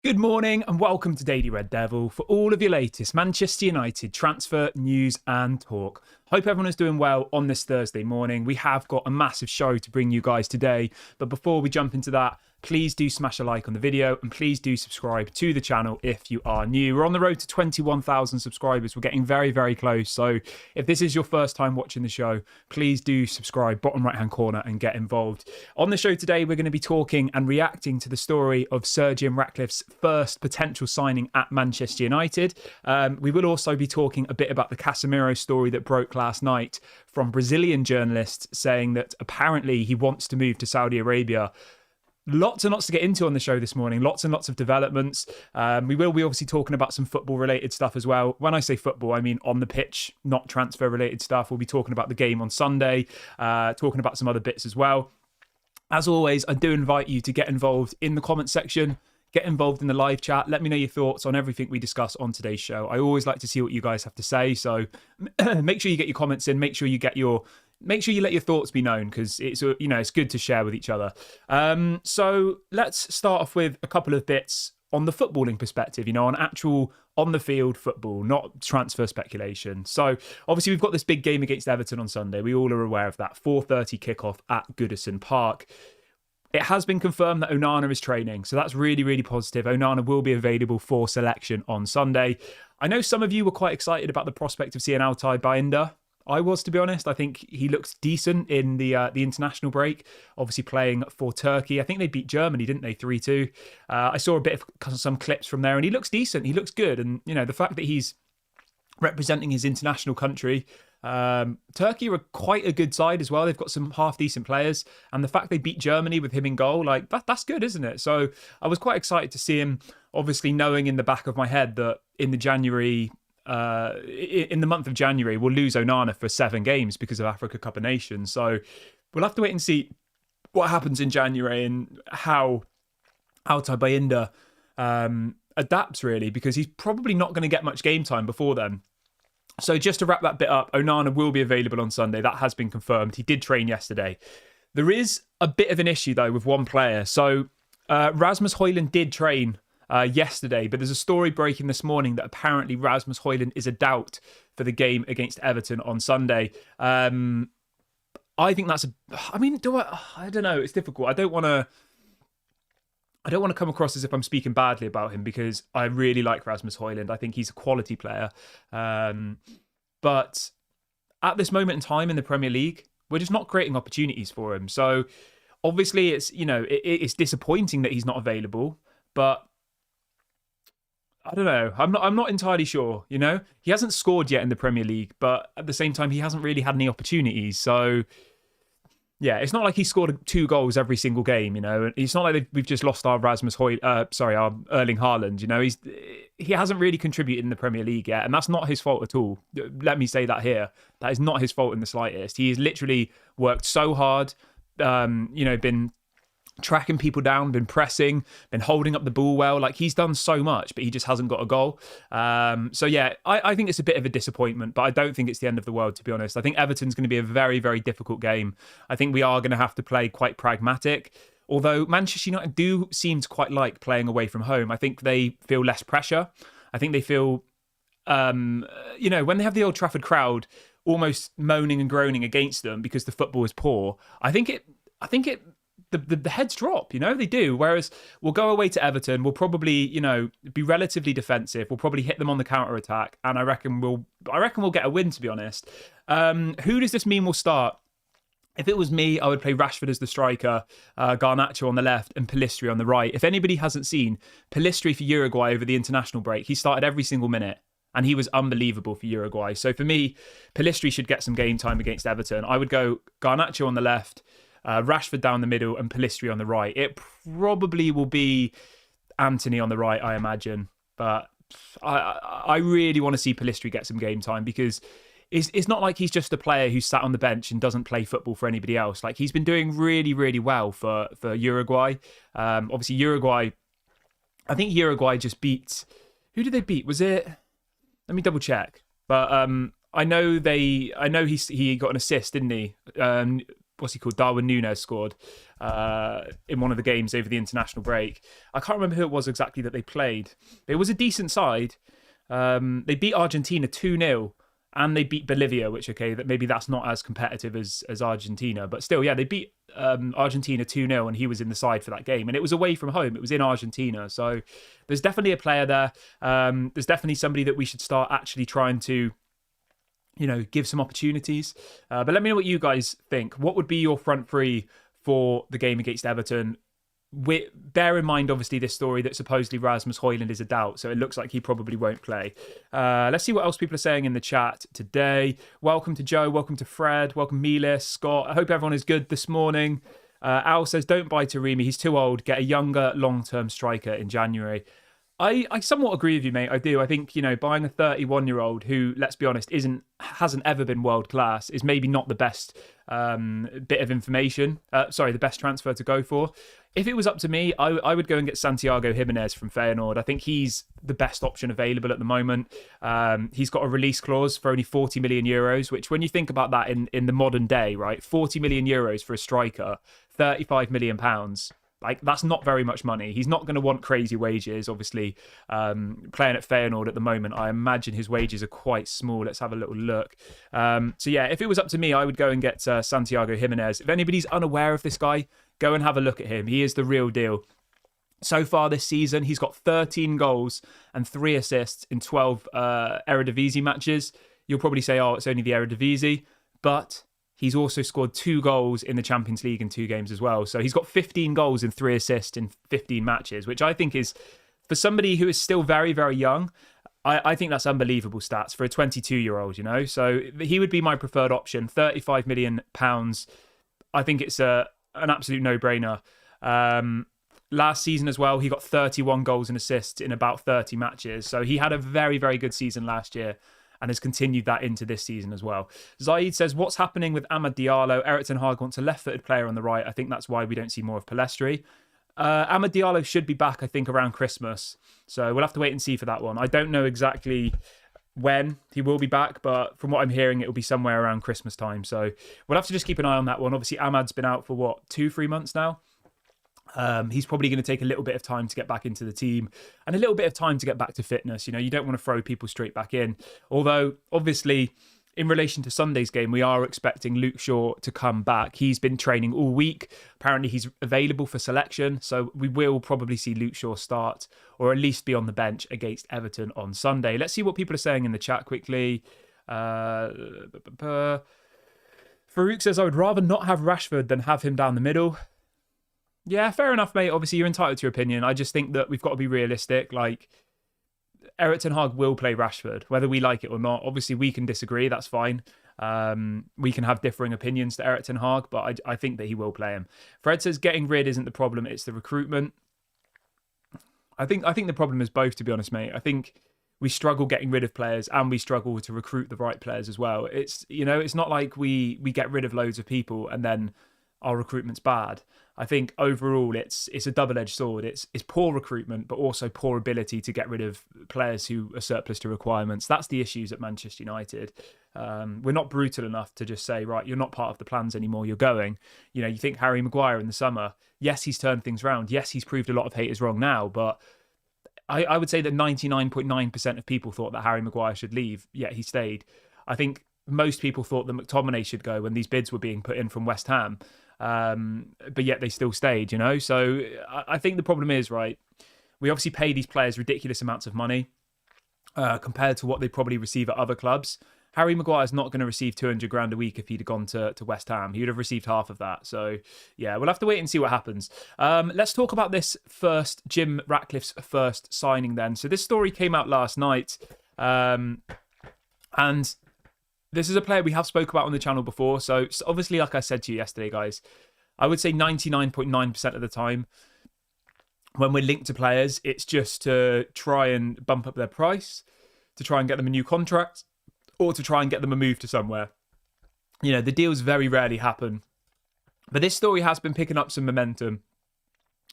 Good morning and welcome to Daily Red Devil for all of your latest Manchester United transfer news and talk. Hope everyone is doing well on this Thursday morning. We have got a massive show to bring you guys today, but before we jump into that, please do smash a like on the video and please do subscribe to the channel if you are new. We're on the road to 21,000 subscribers. We're getting very, very close. So if this is your first time watching the show, please do subscribe, bottom right-hand corner, and get involved. On the show today, we're going to be talking and reacting to the story of Sir Jim Ratcliffe's first potential signing at Manchester United. We will also be talking a bit about the Casemiro story that broke last night from Brazilian journalists saying that apparently he wants to move to Saudi Arabia. Lots and lots to get into on the show this morning. Lots and lots of developments. We will be obviously talking about some football-related stuff as well. When I say football, I mean on the pitch, not transfer-related stuff. We'll be talking about the game on Sunday, talking about some other bits as well. As always, I do invite you to get involved in the comment section. Get involved in the live chat. Let me know your thoughts on everything we discuss on today's show. I always like to see what you guys have to say. So make sure you get your comments in. Make sure you let your thoughts be known because it's good to share with each other. So let's start off with a couple of bits on the footballing perspective, on actual on the field football, not transfer speculation. So obviously we've got this big game against Everton on Sunday. We all are aware of that 4:30 kickoff at Goodison Park. It has been confirmed that Onana is training, so that's really, really positive. Onana will be available for selection on Sunday. I know some of you were quite excited about the prospect of seeing Altay Bayındır. I was, to be honest. I think he looked decent in the international break, obviously playing for Turkey. I think they beat Germany, didn't they, 3-2? I saw a bit of some clips from there, and he looks decent. He looks good, and the fact that he's representing his international country. Turkey are quite a good side as well. They've got some half decent players, and the fact they beat Germany with him in goal, that's good, isn't it? So I was quite excited to see him, obviously knowing in the back of my head that in the month of January we'll lose Onana for 7 games because of Africa Cup of Nations. So we'll have to wait and see what happens in January and how Altay Bayındır adapts, really, because he's probably not going to get much game time before then. So just to wrap that bit up, Onana will be available on Sunday. That has been confirmed. He did train yesterday. There is a bit of an issue, though, with one player. So Rasmus Højlund did train yesterday, but there's a story breaking this morning that apparently Rasmus Højlund is a doubt for the game against Everton on Sunday. I think that's I don't know. It's difficult. I don't want to come across as if I'm speaking badly about him because I really like Rasmus Højlund. I think he's a quality player. But at this moment in time in the Premier League, we're just not creating opportunities for him. So obviously it's disappointing that he's not available, but I don't know. I'm not entirely sure, He hasn't scored yet in the Premier League, but at the same time he hasn't really had any opportunities. So yeah, it's not like he scored 2 goals every single game, It's not like we've just lost our our Erling Haaland, He hasn't really contributed in the Premier League yet, and that's not his fault at all. Let me say that here. That is not his fault in the slightest. He has literally worked so hard, been tracking people down, been pressing, been holding up the ball well. He's done so much, but he just hasn't got a goal. So yeah, I think it's a bit of a disappointment, but I don't think it's the end of the world, to be honest. I think Everton's going to be a very, very difficult game. I think we are going to have to play quite pragmatic. Although Manchester United do seem to quite like playing away from home. I think they feel less pressure. I think they feel, when they have the Old Trafford crowd almost moaning and groaning against them because the football is poor, the heads drop, they do. Whereas we'll go away to Everton, we'll probably, be relatively defensive. We'll probably hit them on the counter attack, and I reckon we'll get a win, to be honest. Who does this mean will start? If it was me, I would play Rashford as the striker, Garnacho on the left, and Pellistri on the right. If anybody hasn't seen Pellistri for Uruguay over the international break, he started every single minute, and he was unbelievable for Uruguay. So for me, Pellistri should get some game time against Everton. I would go Garnacho on the left, Rashford down the middle, and Pellistri on the right. It probably will be Anthony on the right, I imagine. But I really want to see Pellistri get some game time because it's not like he's just a player who's sat on the bench and doesn't play football for anybody else. He's been doing really, really well for Uruguay. Obviously, I think Uruguay just beat... Who did they beat? Was it... Let me double check. But I know he got an assist, didn't he? what's he called? Darwin Núñez scored in one of the games over the international break. I can't remember who it was exactly that they played. It was a decent side. They beat Argentina 2-0 and they beat Bolivia, which, okay, that maybe that's not as competitive as Argentina. But still, yeah, they beat Argentina 2-0 and he was in the side for that game. And it was away from home. It was in Argentina. So there's definitely a player there. There's definitely somebody that we should start actually trying to, give some opportunities. But let me know what you guys think. What would be your front three for the game against Everton? Bear in mind, obviously, this story that supposedly Rasmus Højlund is a doubt, so it looks like he probably won't play. Let's see what else people are saying in the chat today. Welcome to Joe, welcome to Fred, welcome Milis, Scott. I hope everyone is good this morning. Al says, don't buy Taremi, he's too old. Get a younger, long-term striker in January. I somewhat agree with you, mate. I do. I think, buying a 31-year-old who, let's be honest, hasn't ever been world class is maybe not the best bit of information. The best transfer to go for. If it was up to me, I would go and get Santiago Jimenez from Feyenoord. I think he's the best option available at the moment. He's got a release clause for only 40 million euros, which when you think about that in the modern day, right, 40 million euros for a striker, 35 million pounds. Like, that's not very much money. He's not going to want crazy wages. Obviously, playing at Feyenoord at the moment, I imagine his wages are quite small. Let's have a little look. If it was up to me, I would go and get Santiago Jimenez. If anybody's unaware of this guy, go and have a look at him. He is the real deal. So far this season, he's got 13 goals and 3 assists in 12 Eredivisie matches. You'll probably say, oh, it's only the Eredivisie. But he's also scored 2 goals in the Champions League in 2 games as well. So he's got 15 goals and 3 assists in 15 matches, which I think is, for somebody who is still very, very young, I think that's unbelievable stats for a 22-year-old, So he would be my preferred option. £35 million. I think it's an absolute no-brainer. Last season as well, he got 31 goals and assists in about 30 matches. So he had a very, very good season last year and has continued that into this season as well. Zaid says, what's happening with Amad Diallo? Erik ten Hag wants a left-footed player on the right. I think that's why we don't see more of Pellistri. Amad Diallo should be back, I think, around Christmas. So we'll have to wait and see for that one. I don't know exactly when he will be back, but from what I'm hearing, it will be somewhere around Christmas time. So we'll have to just keep an eye on that one. Obviously, Amad's been out for, 2-3 months now? He's probably going to take a little bit of time to get back into the team and a little bit of time to get back to fitness. You don't want to throw people straight back in. Although, obviously, in relation to Sunday's game, we are expecting Luke Shaw to come back. He's been training all week. Apparently, he's available for selection. So we will probably see Luke Shaw start or at least be on the bench against Everton on Sunday. Let's see what people are saying in the chat quickly. Farouk says, I would rather not have Rashford than have him down the middle. Yeah, fair enough, mate. Obviously, you're entitled to your opinion. I just think that we've got to be realistic. Like, Erik ten Hag will play Rashford, whether we like it or not. Obviously, we can disagree. That's fine. We can have differing opinions to Erik ten Hag, but I think that he will play him. Fred says getting rid isn't the problem. It's the recruitment. I think the problem is both, to be honest, mate. I think we struggle getting rid of players and we struggle to recruit the right players as well. It's not like we get rid of loads of people and then our recruitment's bad. I think overall it's a double-edged sword. It's poor recruitment, but also poor ability to get rid of players who are surplus to requirements. That's the issues at Manchester United. We're not brutal enough to just say, right, you're not part of the plans anymore, you're going. You think Harry Maguire in the summer. Yes, he's turned things around. Yes, he's proved a lot of haters wrong now, but I would say that 99.9% of people thought that Harry Maguire should leave, yet he stayed. I think most people thought that McTominay should go when these bids were being put in from West Ham. But yet they still stayed, So I think the problem is, right, we obviously pay these players ridiculous amounts of money compared to what they probably receive at other clubs. Harry Maguire's not going to receive 200 grand a week if he'd have gone to West Ham. He would have received half of that. So, yeah, we'll have to wait and see what happens. Let's talk about this first, Jim Ratcliffe's first signing then. So this story came out last night. And this is a player we have spoke about on the channel before. So obviously, like I said to you yesterday, guys, I would say 99.9% of the time when we're linked to players, it's just to try and bump up their price, to try and get them a new contract, or to try and get them a move to somewhere. The deals very rarely happen. But this story has been picking up some momentum.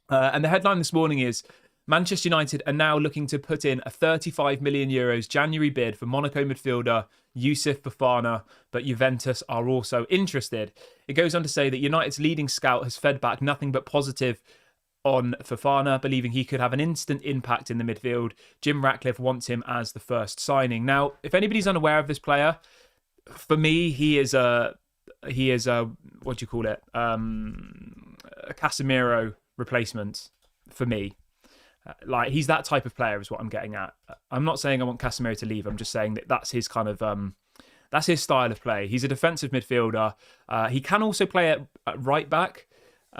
And the headline this morning is, Manchester United are now looking to put in a 35 million euros January bid for Monaco midfielder Youssouf Fofana, but Juventus are also interested. It goes on to say that United's leading scout has fed back nothing but positive on Fofana, believing he could have an instant impact in the midfield. Jim Ratcliffe wants him as the first signing. Now, if anybody's unaware of this player, for me, he is a what do you call it? A Casemiro replacement for me. Like, he's that type of player is what I'm getting at. I'm not saying I want Casemiro to leave. I'm just saying that that's his kind of that's his style of play. He's a defensive midfielder. He can also play at right back.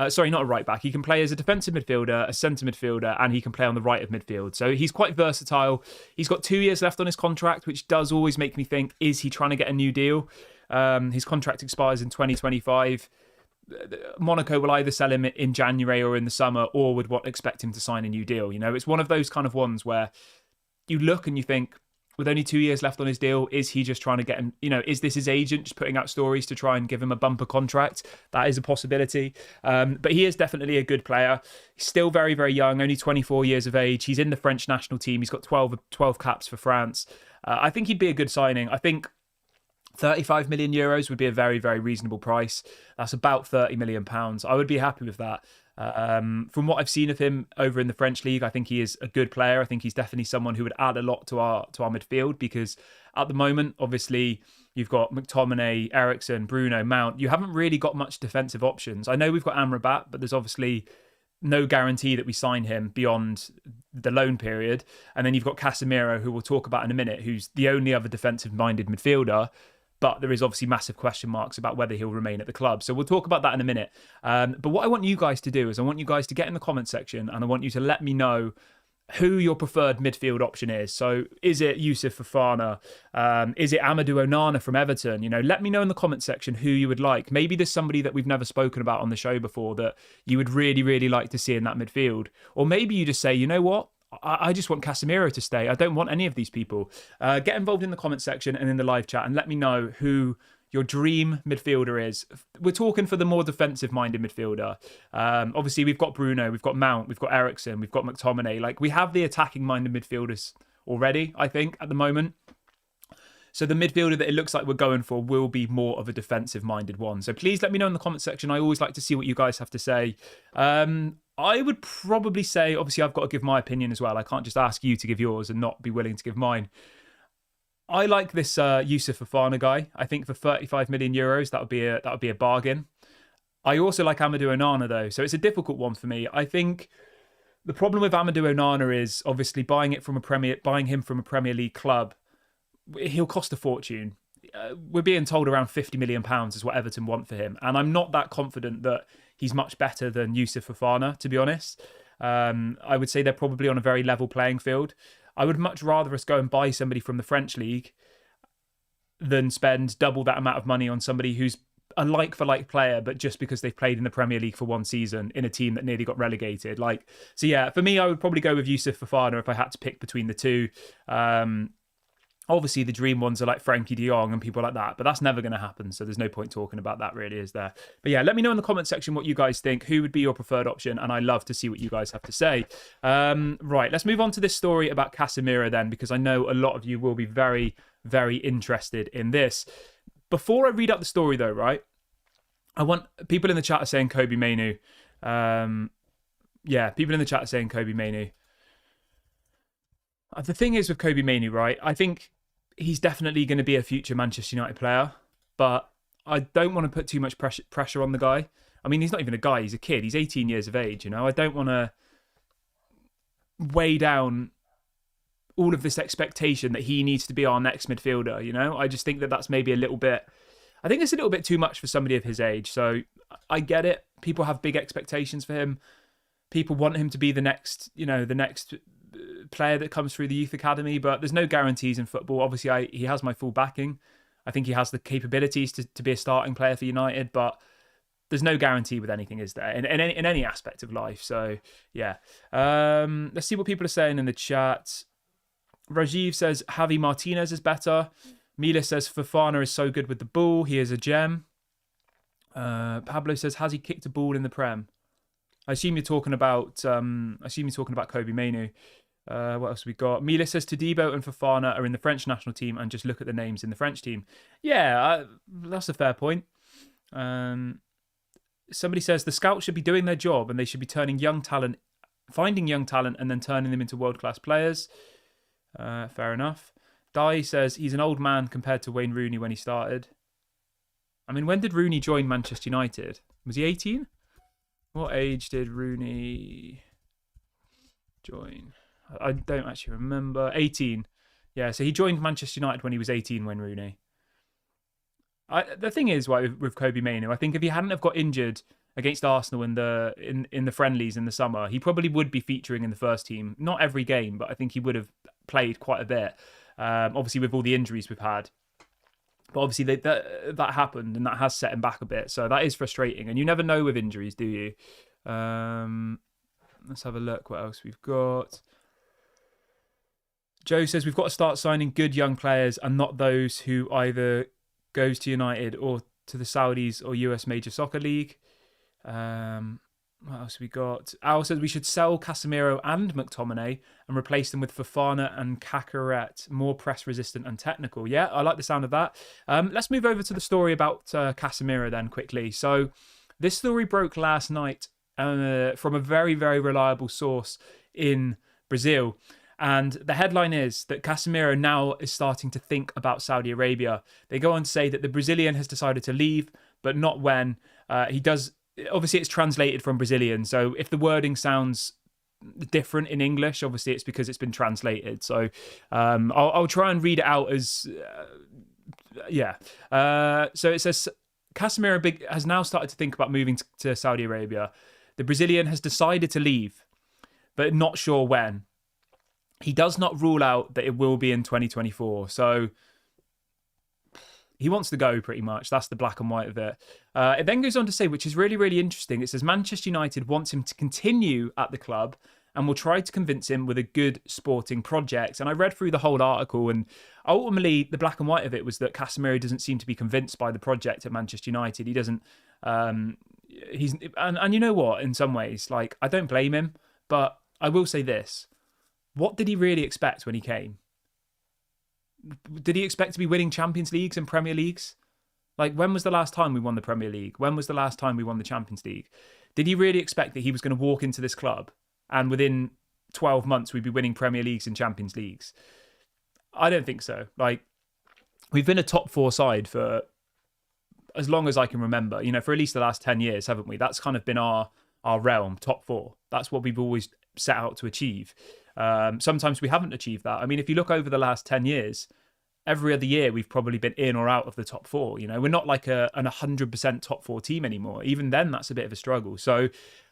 Sorry, not a right back. He can play as a defensive midfielder, a centre midfielder, and he can play on the right of midfield. So he's quite versatile. He's got 2 years left on his contract, which does always make me think, is he trying to get a new deal? His contract expires in 2025. Monaco will either sell him in January or in the summer, or would expect him to sign a new deal. You know, it's one of those kind of ones where you look and you think, with only 2 years left on his deal, is he just trying to get him, you know, is this his agent just putting out stories to try and give him a bumper contract? That is a possibility. But he is definitely a good player. He's still very, very young, only 24 years of age. He's in the French national team. He's got 12 caps for France. I think he'd be a good signing. I think 35 million euros would be a very, very reasonable price. That's about 30 million pounds. I would be happy with that. From what I've seen of him over in the French league, I think he is a good player. I think he's definitely someone who would add a lot to our midfield, because at the moment, obviously, you've got McTominay, Eriksen, Bruno, Mount. You haven't really got much defensive options. I know we've got Amrabat, but there's obviously no guarantee that we sign him beyond the loan period. And then you've got Casemiro, who we'll talk about in a minute, who's the only other defensive-minded midfielder. But there is obviously massive question marks about whether he'll remain at the club. So we'll talk about that in a minute. But what I want you guys to do is I want you guys to get in the comment section, and I want you to let me know who your preferred midfield option is. So is it Youssouf Fofana? Is it Amadou Onana from Everton? You know, let me know in the comment section who you would like. Maybe there's somebody that we've never spoken about on the show before that you would really, really like to see in that midfield. Or maybe you just say, you know what? I just want Casemiro to stay. I don't want any of these people. Get involved in the comment section and in the live chat and let me know who your dream midfielder is. We're talking for the more defensive-minded midfielder. Obviously, we've got Bruno, we've got Mount, we've got Eriksen, we've got McTominay. Like, we have the attacking-minded midfielders already, I think, at the moment. So the midfielder that it looks like we're going for will be more of a defensive-minded one. So please let me know in the comment section. I always like to see what you guys have to say. I would probably say, obviously, I've got to give my opinion as well. I can't just ask you to give yours and not be willing to give mine. I like this Youssouf Fofana guy. I think for 35 million euros, that would be a bargain. I also like Amadou Onana though, so it's a difficult one for me. I think the problem with Amadou Onana is obviously buying him from a Premier League club. He'll cost a fortune. We're being told around £50 million is what Everton want for him, and I'm not that confident that he's much better than Youssouf Fofana, to be honest. I would say they're probably on a very level playing field. I would much rather us go and buy somebody from the French league than spend double that amount of money on somebody who's a like-for-like player, but just because they've played in the Premier League for one season in a team that nearly got relegated. So yeah, for me, I would probably go with Youssouf Fofana if I had to pick between the two. Obviously, the dream ones are like Frankie de Jong and people like that, but that's never going to happen. So there's no point talking about that, really, is there? But yeah, let me know in the comment section what you guys think. Who would be your preferred option? And I love to see what you guys have to say. Right, let's move on to this story about Casemiro then, because I know a lot of you will be very, very interested in this. Before I read out the story, though, right, I want people in the chat are saying Kobe Mainoo. Yeah, people in the chat are saying Kobe Mainoo. The thing is with Kobe Mainoo, right, I think he's definitely going to be a future Manchester United player, but I don't want to put too much pressure on the guy. I mean, he's not even a guy, he's a kid. He's 18 years of age, you know. I don't want to weigh down all of this expectation that he needs to be our next midfielder, you know. I just think that that's maybe a little bit... I think it's a little bit too much for somebody of his age. So I get it. People have big expectations for him. People want him to be the next, you know, the next player that comes through the youth academy, but there's no guarantees in football. Obviously, he has my full backing. I think he has the capabilities to be a starting player for United, but there's no guarantee with anything, is there? In any aspect of life. So, yeah. Let's see what people are saying in the chat. Rajiv says Javi Martinez is better. Mila says Fofana is so good with the ball. He is a gem. Pablo says, has he kicked a ball in the Prem? I assume you're talking about. Kobe Mainu. What else have we got? Mila says Todibo and Fofana are in the French national team, and just look at the names in the French team. Yeah, that's a fair point. Somebody says the scouts should be doing their job, and they should be finding young talent, and then turning them into world-class players. Fair enough. Dai says he's an old man compared to Wayne Rooney when he started. I mean, when did Rooney join Manchester United? Was he 18? What age did Rooney join? I don't actually remember. 18. Yeah, so he joined Manchester United when he was 18, Wayne Rooney. The thing is, right, with Kobe Mainu, I think if he hadn't have got injured against Arsenal in the friendlies in the summer, he probably would be featuring in the first team. Not every game, but I think he would have played quite a bit. Obviously, with all the injuries we've had. But obviously, that happened, and that has set him back a bit. So that is frustrating. And you never know with injuries, do you? Let's have a look what else we've got. Joe says we've got to start signing good young players and not those who either goes to United or to the Saudis or US Major Soccer League. What else have we got? Al says we should sell Casemiro and McTominay and replace them with Fofana and Cacaret, more press resistant and technical. Yeah, I like the sound of that. Let's move over to the story about Casemiro then quickly. So this story broke last night from a very, very reliable source in Brazil. And the headline is that Casemiro now is starting to think about Saudi Arabia. They go on to say that the Brazilian has decided to leave, but not when. He does. Obviously, it's translated from Brazilian. So if the wording sounds different in English, obviously it's because it's been translated. So I'll try and read it out as... So it says, Casemiro has now started to think about moving to Saudi Arabia. The Brazilian has decided to leave, but not sure when. He does not rule out that it will be in 2024. So he wants to go pretty much. That's the black and white of it. It then goes on to say, which is really, really interesting. It says Manchester United wants him to continue at the club and will try to convince him with a good sporting project. And I read through the whole article, and ultimately the black and white of it was that Casemiro doesn't seem to be convinced by the project at Manchester United. He doesn't. And you know what? In some ways, like, I don't blame him, but I will say this. What did he really expect when he came? Did he expect to be winning Champions Leagues and Premier Leagues? Like, when was the last time we won the Premier League? When was the last time we won the Champions League? Did he really expect that he was going to walk into this club and within 12 months we'd be winning Premier Leagues and Champions Leagues? I don't think so. Like, we've been a top four side for as long as I can remember, for at least the last 10 years, haven't we? That's kind of been our realm, top four. That's what we've always set out to achieve. Sometimes we haven't achieved that. I mean, if you look over the last 10 years, every other year we've probably been in or out of the top four. We're not like an 100% top four team anymore. Even then, that's a bit of a struggle. So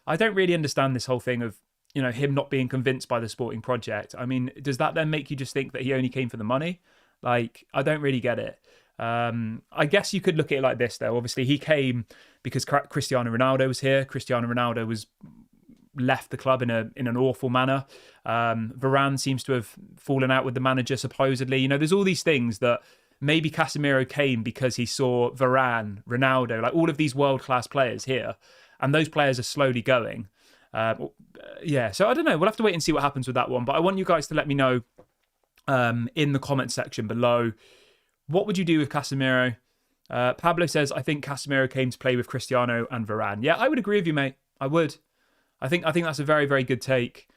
I don't really understand this whole thing of, him not being convinced by the sporting project. I mean, does that then make you just think that he only came for the money? Like, I don't really get it. I guess you could look at it like this, though. Obviously, he came because Cristiano Ronaldo was here. Cristiano Ronaldo was left the club in an awful manner. Varane seems to have fallen out with the manager, supposedly. There's all these things that maybe Casemiro came because he saw Varane, Ronaldo, like all of these world-class players here, and those players are slowly going. So I don't know. We'll have to wait and see what happens with that one. But I want you guys to let me know in the comment section below, what would you do with Casemiro? Pablo says, I think Casemiro came to play with Cristiano and Varane. Yeah, I would agree with you, mate. I would. I think that's a very, very good take.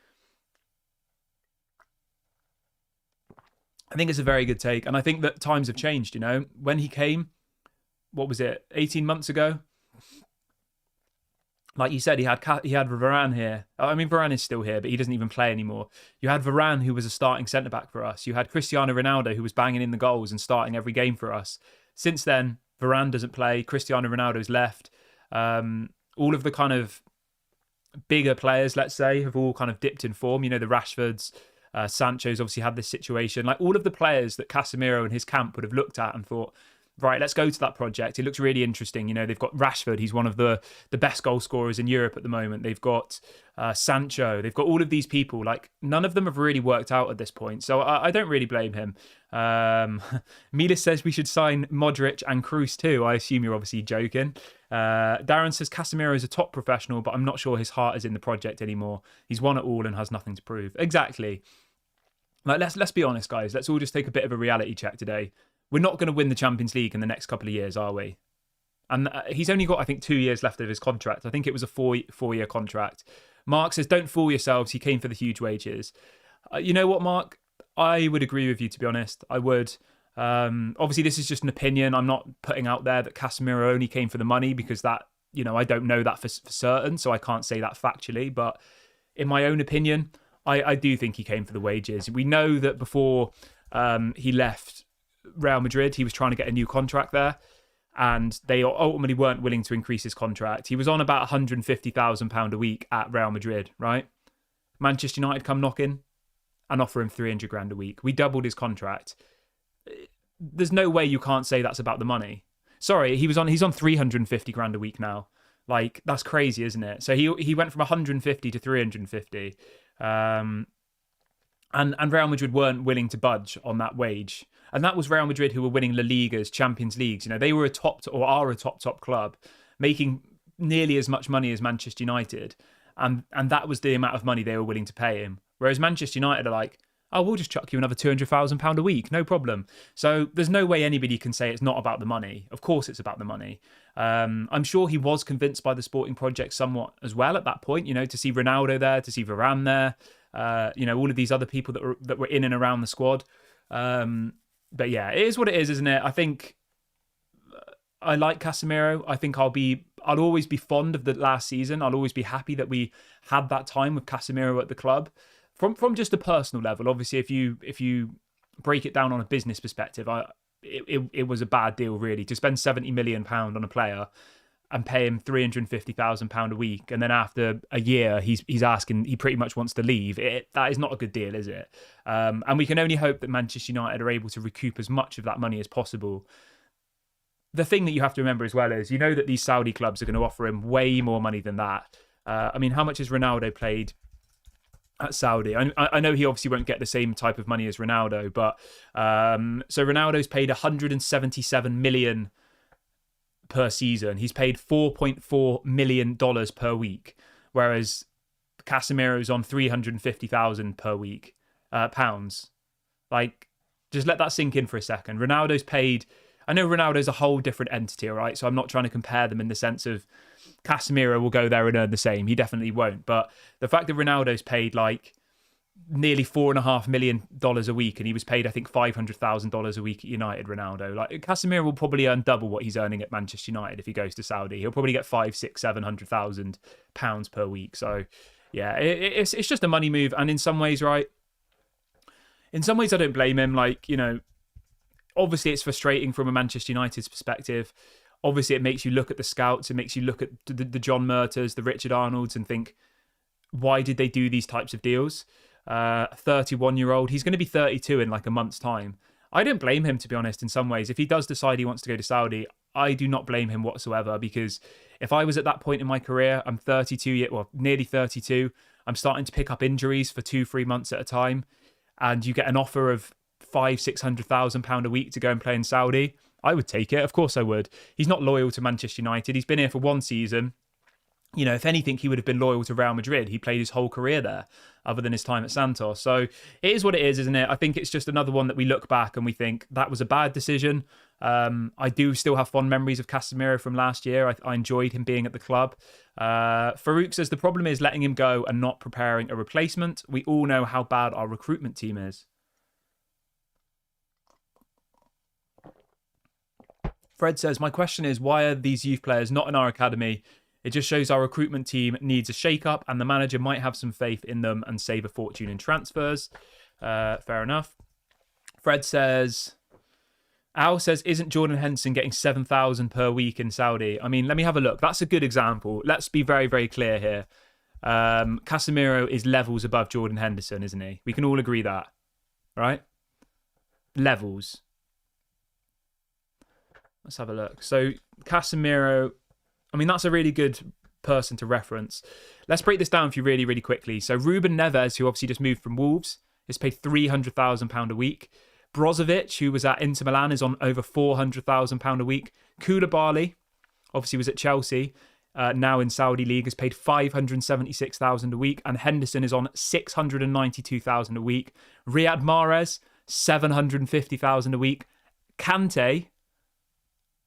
I think it's a very good take. And I think that times have changed, When he came, what was it, 18 months ago? Like you said, he had Varane here. I mean, Varane is still here, but he doesn't even play anymore. You had Varane, who was a starting centre-back for us. You had Cristiano Ronaldo, who was banging in the goals and starting every game for us. Since then, Varane doesn't play. Cristiano Ronaldo's left. All of the kind of bigger players, let's say, have all kind of dipped in form. The Rashfords, Sancho's obviously had this situation. Like, all of the players that Casemiro and his camp would have looked at and thought, right, let's go to that project. It looks really interesting. They've got Rashford. He's one of the best goal scorers in Europe at the moment. They've got Sancho. They've got all of these people. Like, none of them have really worked out at this point. So I don't really blame him. Milas says we should sign Modric and Kroos too. I assume you're obviously joking. Darren says Casemiro is a top professional, but I'm not sure his heart is in the project anymore. He's won it all and has nothing to prove. Exactly. Like, let's be honest, guys. Let's all just take a bit of a reality check today. We're not going to win the Champions League in the next couple of years, are we? And he's only got, I think, 2 years left of his contract. I think it was a four-year contract. Mark says, don't fool yourselves. He came for the huge wages. You know what, Mark? I would agree with you, to be honest. I would. Obviously, this is just an opinion. I'm not putting out there that Casemiro only came for the money, because that, I don't know that for certain, so I can't say that factually. But in my own opinion, I do think he came for the wages. We know that before he left Real Madrid, he was trying to get a new contract there, and they ultimately weren't willing to increase his contract. He was on about £150,000 a week at Real Madrid, right? Manchester United come knocking and offer him 300 grand a week. We doubled his contract. There's no way you can't say that's about the money. Sorry, he's on 350 grand a week now. Like, that's crazy, isn't it? So he went from 150 to 350. And Real Madrid weren't willing to budge on that wage. And that was Real Madrid, who were winning La Ligas, Champions Leagues. They were are a top club, making nearly as much money as Manchester United. And that was the amount of money they were willing to pay him. Whereas Manchester United are like, oh, we'll just chuck you another £200,000 a week, no problem. So there's no way anybody can say it's not about the money. Of course it's about the money. I'm sure he was convinced by the sporting project somewhat as well at that point, to see Ronaldo there, to see Varane there, all of these other people that were in and around the squad. But yeah, it is what it is, isn't it? I think I like Casemiro. I think I'll always be fond of the last season. I'll always be happy that we had that time with Casemiro at the club. From just a personal level, obviously, if you break it down on a business perspective, it was a bad deal, really, to spend £70 million on a player and pay him £350,000 a week, and then after a year, he's asking, he pretty much wants to leave. That is not a good deal, is it? And we can only hope that Manchester United are able to recoup as much of that money as possible. The thing that you have to remember as well is, that these Saudi clubs are going to offer him way more money than that. I mean, how much has Ronaldo played at Saudi? I know he obviously won't get the same type of money as Ronaldo, but so Ronaldo's paid 177 million per season. He's paid $4.4 million per week, whereas Casemiro's on 350,000 per week pounds. Like, just let that sink in for a second. Ronaldo's paid. I know Ronaldo's a whole different entity, all right? So I'm not trying to compare them in the sense of Casemiro will go there and earn the same. He definitely won't. But the fact that Ronaldo's paid like nearly $4.5 million a week, and he was paid, I think, $500,000 a week at United, Ronaldo. Like, Casemiro will probably earn double what he's earning at Manchester United if he goes to Saudi. He'll probably get £500,000-700,000 per week. So yeah, it's just a money move. And in some ways, right? In some ways, I don't blame him. Like, obviously it's frustrating from a Manchester United's perspective. Obviously, it makes you look at the scouts. It makes you look at the John Murters, the Richard Arnolds, and think, why did they do these types of deals? 31-year-old, he's going to be 32 in like a month's time. I don't blame him, to be honest, in some ways. If he does decide he wants to go to Saudi, I do not blame him whatsoever, because if I was at that point in my career, I'm 32, nearly 32, I'm starting to pick up injuries for 2-3 months at a time, and you get an offer of £500,000-600,000 a week to go and play in Saudi, I would take it. Of course I would. He's not loyal to Manchester United. He's been here for one season. If anything, he would have been loyal to Real Madrid. He played his whole career there, other than his time at Santos. So it is what it is, isn't it? I think it's just another one that we look back and we think that was a bad decision. I do still have fond memories of Casemiro from last year. I enjoyed him being at the club. Farouk says the problem is letting him go and not preparing a replacement. We all know how bad our recruitment team is. Fred says, my question is, why are these youth players not in our academy? It just shows our recruitment team needs a shake-up, and the manager might have some faith in them and save a fortune in transfers. Fair enough. Fred says, Al says, isn't Jordan Henderson getting 7,000 per week in Saudi? I mean, let me have a look. That's a good example. Let's be very, very clear here. Casemiro is levels above Jordan Henderson, isn't he? We can all agree that, right? Levels. Let's have a look. So Casemiro, I mean, that's a really good person to reference. Let's break this down for you really, really quickly. So Ruben Neves, who obviously just moved from Wolves, is paid £300,000 a week. Brozovic, who was at Inter Milan, is on over £400,000 a week. Koulibaly, obviously was at Chelsea, now in Saudi League, has paid 576,000 a week, and Henderson is on 692,000 a week. Riyad Mahrez, 750,000 a week. Kante,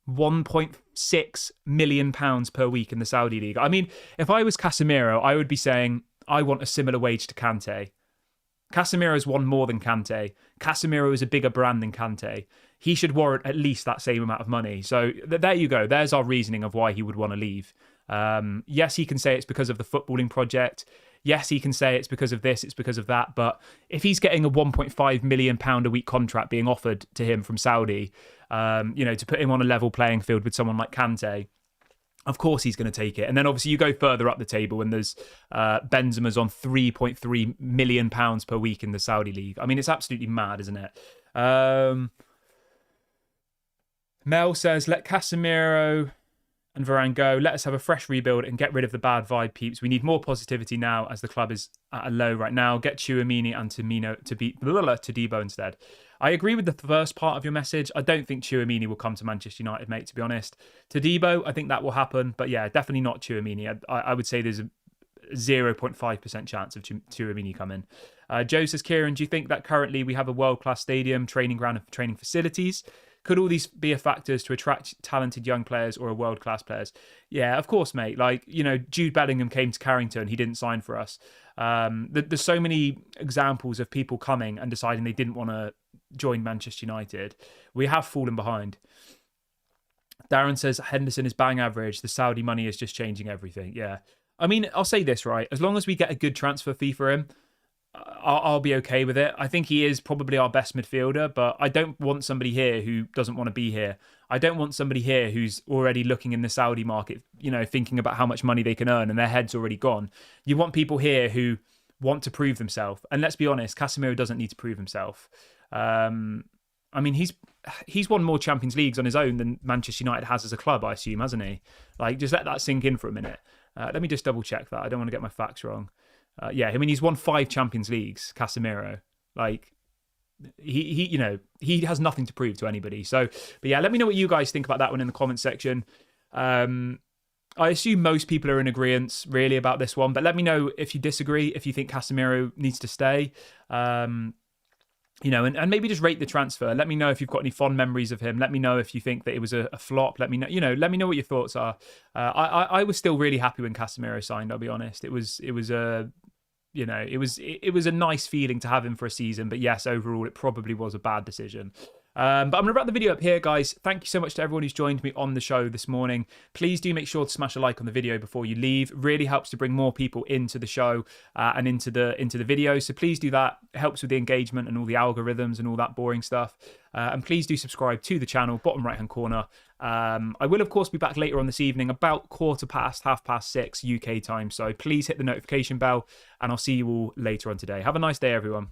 1.6 million pounds per week in the Saudi League. I mean, if I was Casemiro, I would be saying I want a similar wage to Kante. Casemiro's won more than Kante. Casemiro is a bigger brand than Kante. He should warrant at least that same amount of money. So there you go. There's our reasoning of why he would want to leave. Yes, he can say it's because of the footballing project. Yes, he can say it's because of this, it's because of that. But if he's getting a £1.5 million a week contract being offered to him from Saudi, to put him on a level playing field with someone like Kante, of course he's going to take it. And then obviously you go further up the table and there's Benzema's on £3.3 million per week in the Saudi League. I mean, it's absolutely mad, isn't it? Mel says, let Casemiro and Varane go. Let us have a fresh rebuild and get rid of the bad vibe, peeps. We need more positivity now as the club is at a low right now. Get Tchouaméni and Firmino to beat Todibo instead. I agree with the first part of your message. I don't think Tchouaméni will come to Manchester United, mate, to be honest. Todibo, I think that will happen. But yeah, definitely not Tchouaméni. I would say there's a 0.5% chance of Tchouaméni coming. Joe says, Kieran, do you think that currently we have a world-class stadium, training ground and training facilities? Could all these be a factors to attract talented young players or world-class players? Yeah, of course, mate. Like, Jude Bellingham came to Carrington. He didn't sign for us. There's so many examples of people coming and deciding they didn't want to join Manchester United. We have fallen behind. Darren says, Henderson is bang average. The Saudi money is just changing everything. Yeah. I mean, I'll say this, right? As long as we get a good transfer fee for him, I'll be okay with it. I think he is probably our best midfielder, but I don't want somebody here who doesn't want to be here. I don't want somebody here who's already looking in the Saudi market, thinking about how much money they can earn and their head's already gone. You want people here who want to prove themselves. And let's be honest, Casemiro doesn't need to prove himself. I mean, he's won more Champions Leagues on his own than Manchester United has as a club, I assume, hasn't he? Like, just let that sink in for a minute. Let me just double check that. I don't want to get my facts wrong. Yeah, I mean, he's won 5 Champions Leagues, Casemiro. Like, he has nothing to prove to anybody. So, but yeah, let me know what you guys think about that one in the comment section. I assume most people are in agreement, really, about this one. But let me know if you disagree, if you think Casemiro needs to stay. And maybe just rate the transfer. Let me know if you've got any fond memories of him. Let me know if you think that it was a flop. Let me know, let me know what your thoughts are. I was still really happy when Casemiro signed, I'll be honest. It was a nice feeling to have him for a season. But yes, overall, it probably was a bad decision. But I'm going to wrap the video up here, guys. Thank you so much to everyone who's joined me on the show this morning. Please do make sure to smash a like on the video before you leave. It really helps to bring more people into the show and into the video. So please do that. It helps with the engagement and all the algorithms and all that boring stuff. And please do subscribe to the channel, bottom right-hand corner. I will, of course, be back later on this evening, about 6:15 UK time. So please hit the notification bell, and I'll see you all later on today. Have a nice day, everyone.